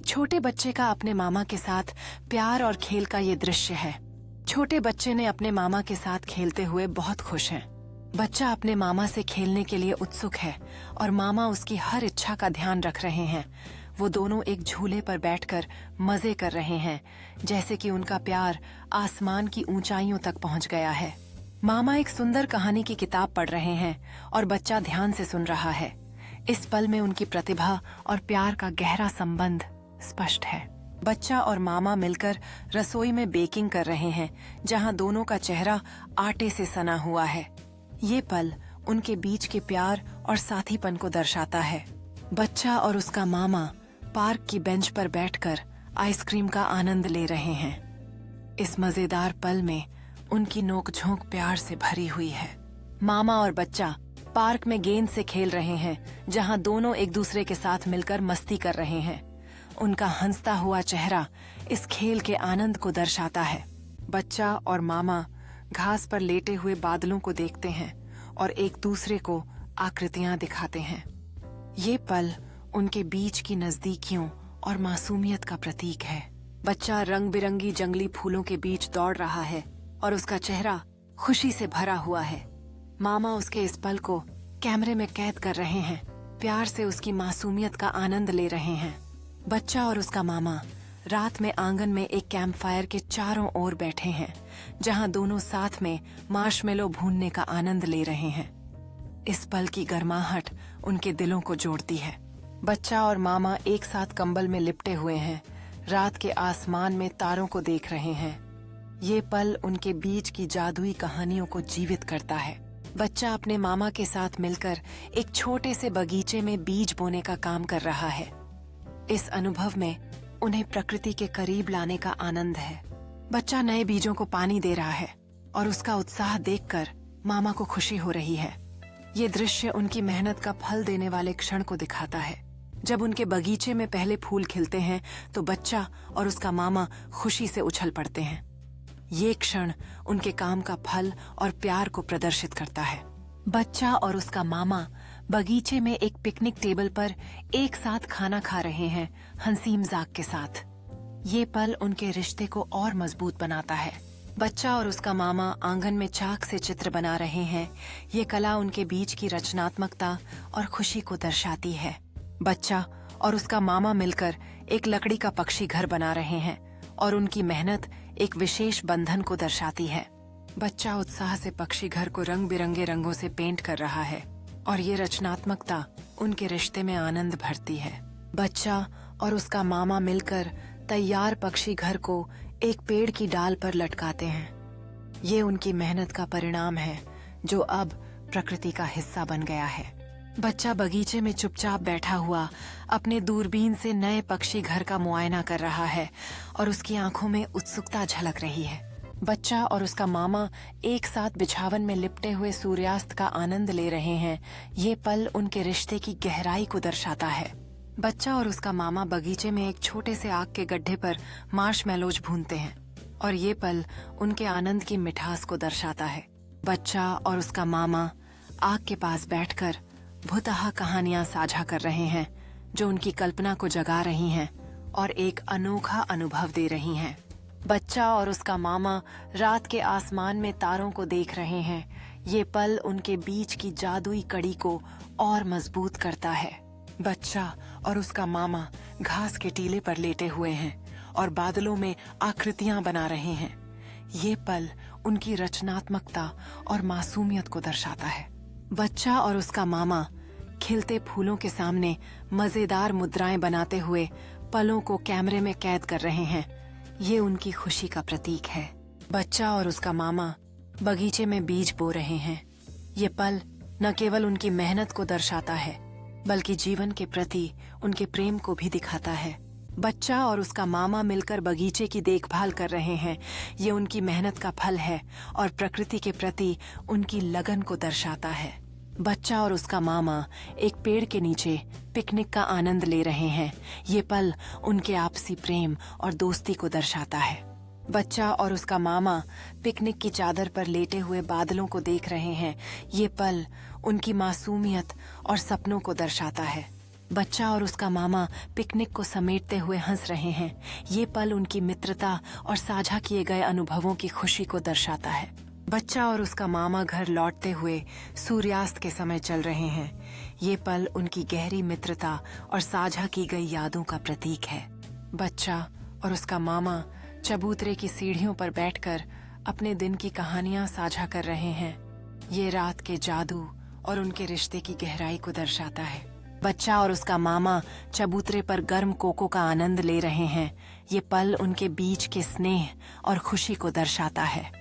छोटे बच्चे का अपने मामा के साथ प्यार और खेल का ये दृश्य है। छोटे बच्चे ने अपने मामा के साथ खेलते हुए बहुत खुश हैं। बच्चा अपने मामा से खेलने के लिए उत्सुक है और मामा उसकी हर इच्छा का ध्यान रख रहे हैं। वो दोनों एक झूले पर बैठकर मजे कर रहे हैं, जैसे कि उनका प्यार आसमान की ऊंचाइयों तक पहुंच गया है। मामा एक सुंदर कहानी की किताब पढ़ रहे हैं और बच्चा ध्यान से सुन रहा है। इस पल में उनकी प्रतिभा और प्यार का गहरा संबंध स्पष्ट है। बच्चा और मामा मिलकर रसोई में बेकिंग कर रहे हैं, जहां दोनों का चेहरा आटे से सना हुआ है। ये पल उनके बीच के प्यार और साथीपन को दर्शाता है। बच्चा और उसका मामा पार्क की बेंच पर बैठकर आइसक्रीम का आनंद ले रहे हैं। इस मजेदार पल में उनकी नोकझोंक प्यार से भरी हुई है। मामा और बच्चा पार्क में गेंद से खेल रहे हैं, जहां दोनों एक दूसरे के साथ मिलकर मस्ती कर रहे हैं। उनका हंसता हुआ चेहरा इस खेल के आनंद को दर्शाता है। बच्चा और मामा घास पर लेटे हुए बादलों को देखते हैं और एक दूसरे को आकृतियां दिखाते हैं। ये पल उनके बीच की नजदीकियों और मासूमियत का प्रतीक है। बच्चा रंग बिरंगी जंगली फूलों के बीच दौड़ रहा है और उसका चेहरा खुशी से भरा हुआ है। मामा उसके इस पल को कैमरे में कैद कर रहे हैं, प्यार से उसकी मासूमियत का आनंद ले रहे हैं। बच्चा और उसका मामा रात में आंगन में एक कैंप फायर के चारों ओर बैठे हैं, जहां दोनों साथ में मार्शमेलो भूनने का आनंद ले रहे हैं। इस पल की गर्माहट उनके दिलों को जोड़ती है। बच्चा और मामा एक साथ कंबल में लिपटे हुए हैं, रात के आसमान में तारों को देख रहे हैं। ये पल उनके बीच की जादुई कहानियों को जीवित करता है। बच्चा अपने मामा के साथ मिलकर एक छोटे से बगीचे में बीज बोने का काम कर रहा है। इस अनुभव में उन्हें प्रकृति के करीब लाने का आनंद है। बच्चा नए बीजों को पानी दे रहा है और उसका उत्साह देखकर मामा को खुशी हो रही है। ये दृश्य उनकी मेहनत का फल देने वाले क्षण को दिखाता है। जब उनके बगीचे में पहले फूल खिलते हैं तो बच्चा और उसका मामा खुशी से उछल पड़ते हैं। ये क्षण उनके काम का फल और प्यार को प्रदर्शित करता है। बच्चा और उसका मामा बगीचे में एक पिकनिक टेबल पर एक साथ खाना खा रहे हैं, हंसी मजाक के साथ। ये पल उनके रिश्ते को और मजबूत बनाता है। बच्चा और उसका मामा आंगन में चाक से चित्र बना रहे हैं। ये कला उनके बीच की रचनात्मकता और खुशी को दर्शाती है। बच्चा और उसका मामा मिलकर एक लकड़ी का पक्षी घर बना रहे हैं और उनकी मेहनत एक विशेष बंधन को दर्शाती है। बच्चा उत्साह से पक्षी घर को रंग बिरंगे रंगों से पेंट कर रहा है और ये रचनात्मकता उनके रिश्ते में आनंद भरती है। बच्चा और उसका मामा मिलकर तैयार पक्षी घर को एक पेड़ की डाल पर लटकाते हैं। ये उनकी मेहनत का परिणाम है, जो अब प्रकृति का हिस्सा बन गया है। बच्चा बगीचे में चुपचाप बैठा हुआ अपने दूरबीन से नए पक्षी घर का मुआयना कर रहा है और उसकी आंखों में उत्सुकता झलक रही है। बच्चा और उसका मामा एक साथ बिछावन में लिपटे हुए सूर्यास्त का आनंद ले रहे हैं। ये पल उनके रिश्ते की गहराई को दर्शाता है। बच्चा और उसका मामा बगीचे में एक छोटे से आग के गड्ढे पर मार्शमेलोज भूनते हैं और ये पल उनके आनंद की मिठास को दर्शाता है। बच्चा और उसका मामा आग के पास बैठकर भुतहा कहानियां साझा कर रहे हैं, जो उनकी कल्पना को जगा रही हैं और एक अनोखा अनुभव दे रही हैं। बच्चा और उसका मामा रात के आसमान में तारों को देख रहे हैं। ये पल उनके बीच की जादुई कड़ी को और मजबूत करता है। बच्चा और उसका मामा घास के टीले पर लेटे हुए हैं और बादलों में आकृतियां बना रहे हैं। ये पल उनकी रचनात्मकता और मासूमियत को दर्शाता है। बच्चा और उसका मामा खिलते फूलों के सामने मजेदार मुद्राएं बनाते हुए पलों को कैमरे में कैद कर रहे हैं। ये उनकी खुशी का प्रतीक है। बच्चा और उसका मामा बगीचे में बीज बो रहे हैं। ये पल न केवल उनकी मेहनत को दर्शाता है, बल्कि जीवन के प्रति उनके प्रेम को भी दिखाता है। बच्चा और उसका मामा मिलकर बगीचे की देखभाल कर रहे हैं। ये उनकी मेहनत का फल है और प्रकृति के प्रति उनकी लगन को दर्शाता है। बच्चा और उसका मामा एक पेड़ के नीचे पिकनिक का आनंद ले रहे हैं। ये पल उनके आपसी प्रेम और दोस्ती को दर्शाता है। बच्चा और उसका मामा पिकनिक की चादर पर लेटे हुए बादलों को देख रहे हैं। ये पल उनकी मासूमियत और सपनों को दर्शाता है। बच्चा और उसका मामा पिकनिक को समेटते हुए हंस रहे हैं। ये पल उनकी मित्रता और साझा किए गए अनुभवों की खुशी को दर्शाता है। बच्चा और उसका मामा घर लौटते हुए सूर्यास्त के समय चल रहे हैं। ये पल उनकी गहरी मित्रता और साझा की गई यादों का प्रतीक है। बच्चा और उसका मामा चबूतरे की सीढ़ियों पर बैठकर अपने दिन की कहानियां साझा कर रहे हैं। ये रात के जादू और उनके रिश्ते की गहराई को दर्शाता है। बच्चा और उसका मामा चबूतरे पर गर्म कोको का आनंद ले रहे हैं। ये पल उनके बीच के स्नेह और खुशी को दर्शाता है।